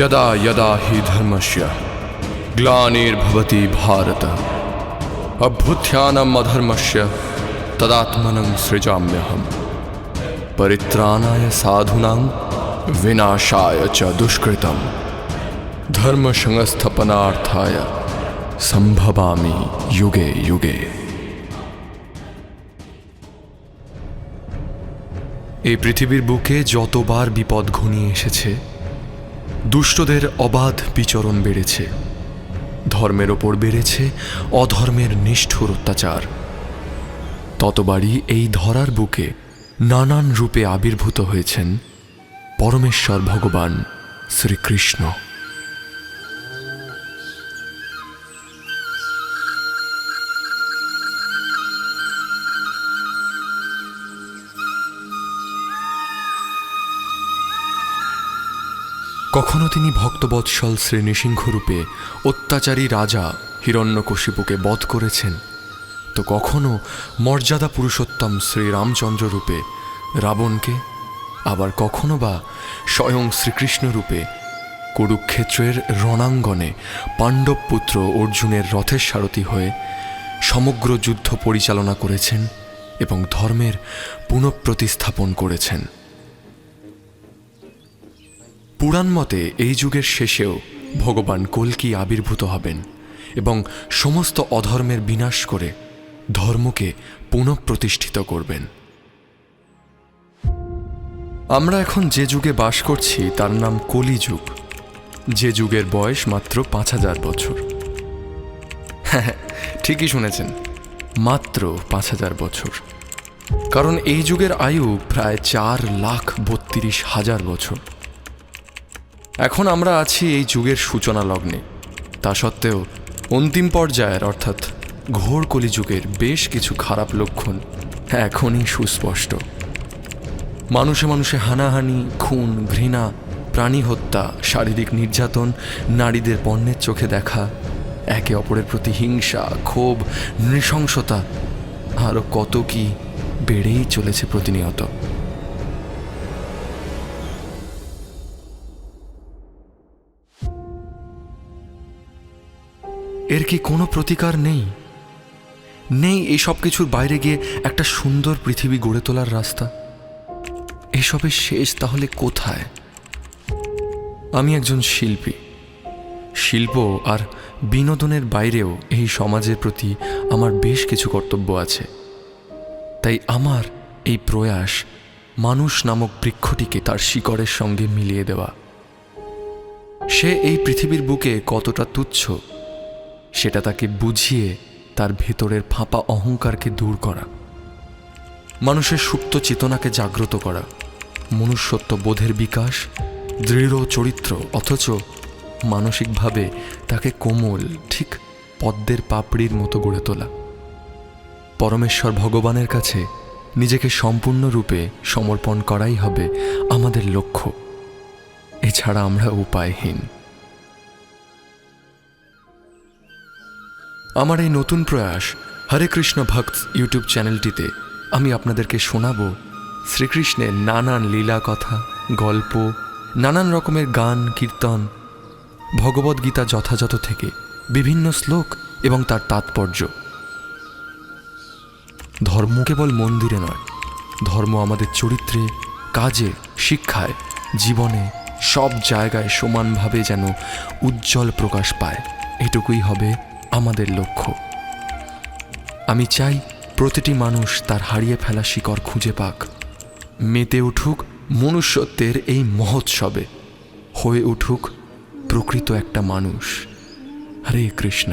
यदा यदा हि धर्मस्य ग्लानिर्भवति भारत अभ्युत्थानम् अधर्मस्य तदात्मनं सृजाम्यहम् परित्राणाय साधूनां विनाशाय च दुष्कृतं धर्म संस्थापनार्थाय संभवामि युगे युगे। এই পৃথিবীর বুকে যতবার বিপদ ঘনিয়ে এসেছে, দুষ্টদের অবাধ বিচরণ বেড়েছে, ধর্মের ওপর বেড়েছে অধর্মের নিষ্ঠুর অত্যাচার, ততবারই এই ধরার বুকে নানান রূপে আবির্ভূত হয়েছেন পরমেশ্বর ভগবান শ্রীকৃষ্ণ। কখনো তিনি ভক্তবৎসল শ্রী নৃসিংহরূপে অত্যাচারী রাজা হিরণ্যকশিপুকে বধ করেছেন, তো কখনো মর্যাদা পুরুষোত্তম শ্রীরামচন্দ্র রূপে রাবণকে, আবার কখনো বা স্বয়ং শ্রীকৃষ্ণ রূপে কুরুক্ষেত্রের রণাঙ্গনে পাণ্ডব পুত্র অর্জুনের রথের সারথি হয়ে সমগ্র যুদ্ধ পরিচালনা করেছেন এবং ধর্মের পুনঃপ্রতিস্থাপন করেছেন। পুরাণ মতে এই যুগের শেষেও ভগবান কল্কি আবির্ভূত হবেন এবং সমস্ত অধর্মের বিনাশ করে ধর্মকে পুনঃপ্রতিষ্ঠিত করবেন। আমরা এখন যে যুগে বাস করছি তার নাম কলিযুগ, যে যুগের বয়স মাত্র ৫,০০০ বছর। হ্যাঁ, ঠিকই শুনেছেন, মাত্র ৫,০০০ বছর। কারণ এই যুগের আয়ু প্রায় ৪,৩২,০০০ বছর। এখন আমরা আছি এই যুগের সূচনা লগ্নে, তা সত্ত্বেও অন্তিম পর্যায়ের অর্থাৎ ঘোর কলিযুগের বেশ কিছু খারাপ লক্ষণ এখনই সুস্পষ্ট। মানুষে মানুষে হানাহানি, খুন, ঘৃণা, প্রাণী হত্যা, শারীরিক নির্যাতন, নারীদের পণ্যের চোখে দেখা, একে অপরের প্রতি হিংসা, ক্ষোভ, নৃশংসতা, আরও কত কি বেড়েই চলেছে প্রতিনিয়ত। এর কি কোনো প্রতিকার নেই? নেই এই সব কিছুর বাইরে গিয়ে একটা সুন্দর পৃথিবী গড়ে তোলার রাস্তা? এসবের শেষ তাহলে কোথায়? আমি একজন শিল্পী। শিল্প আর বিনোদনের বাইরেও এই সমাজের প্রতি আমার বেশ কিছু কর্তব্য আছে। তাই আমার এই প্রয়াস মানুষ নামক বৃক্ষটিকে তার শিকড়ের সঙ্গে মিলিয়ে দেওয়া। সে এই পৃথিবীর বুকে কতটা তুচ্ছ সেটা তাকে বুঝিয়ে তার ভেতরের ফাঁপা অহংকারকে দূর করা, মানুষের সুপ্ত চেতনাকে জাগ্রত করা, মনুষ্যত্ব বোধের বিকাশ, দৃঢ় চরিত্র অথচ মানসিকভাবে তাকে কোমল, ঠিক পদ্মের পাপড়ির মতো গড়ে তোলা। পরমেশ্বর ভগবানের কাছে নিজেকে সম্পূর্ণরূপে সমর্পণ করাই হবে আমাদের লক্ষ্য। এছাড়া আমরা উপায়হীন। আমার এই নতুন প্রয়াস হরে কৃষ্ণ ভক্ত ইউটিউব চ্যানেলটিতে আমি আপনাদেরকে শোনাব শ্রীকৃষ্ণের নানান লীলা কথা, গল্প, নানান রকমের গান, কীর্তন, ভগবদ্গীতা যথাযথ থেকে বিভিন্ন শ্লোক এবং তার তাৎপর্য। ধর্ম কেবল মন্দিরে নয়, ধর্ম আমাদের চরিত্রে, কাজে, শিক্ষায়, জীবনে সব জায়গায় সমানভাবে যেন উজ্জ্বল প্রকাশ পায়, এটুকুই হবে আমাদের লক্ষ্য। আমি চাই প্রতিটি মানুষ তার হারিয়ে ফেলা শিকড় খুঁজে পাক, মেতে উঠুক মনুষ্যত্বের এই মহোৎসবে, হয়ে উঠুক প্রকৃত একটা মানুষ। হরে কৃষ্ণ।